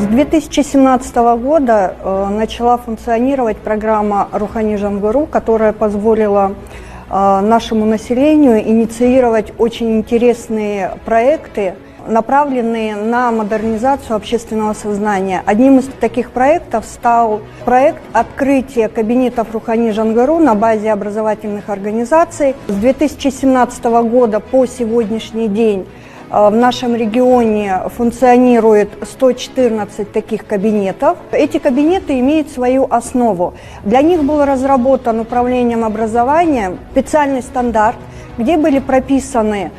2017 года начала функционировать программа «Рухани Жангуру», которая позволила нашему населению инициировать очень интересные проекты, направленные на модернизацию общественного сознания. Одним из таких проектов стал проект открытия кабинетов Рухани Жангуру на базе образовательных организаций. С 2017 года по сегодняшний день в нашем регионе функционирует 114 таких кабинетов. Эти кабинеты имеют свою основу. Для них был разработан управлением образования специальный стандарт, где были прописаны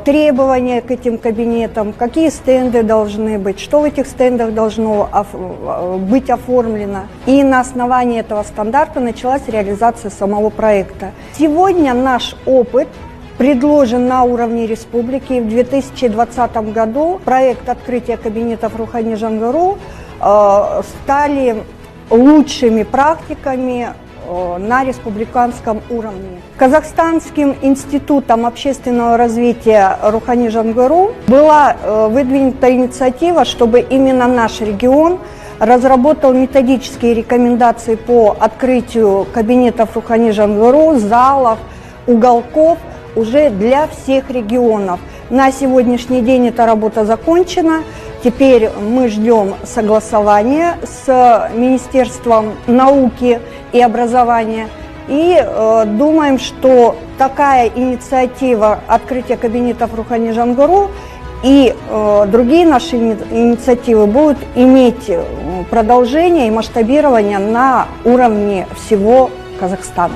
требования к этим кабинетам, какие стенды должны быть, что в этих стендах должно быть оформлено. И на основании этого стандарта началась реализация самого проекта. Сегодня наш опыт предложен на уровне республики. В 2020 году проект открытия кабинетов Рухани Жангуру стали лучшими практиками на республиканском уровне. Казахстанским институтом общественного развития Рухани Жангуру была выдвинута инициатива, чтобы именно наш регион разработал методические рекомендации по открытию кабинетов Рухани Жангуру, залов, уголков уже для всех регионов. На сегодняшний день эта работа закончена. Теперь мы ждем согласования с Министерством науки и образования и думаем, что такая инициатива открытия кабинетов Рухани Жангуру и другие наши инициативы будут иметь продолжение и масштабирование на уровне всего Казахстана.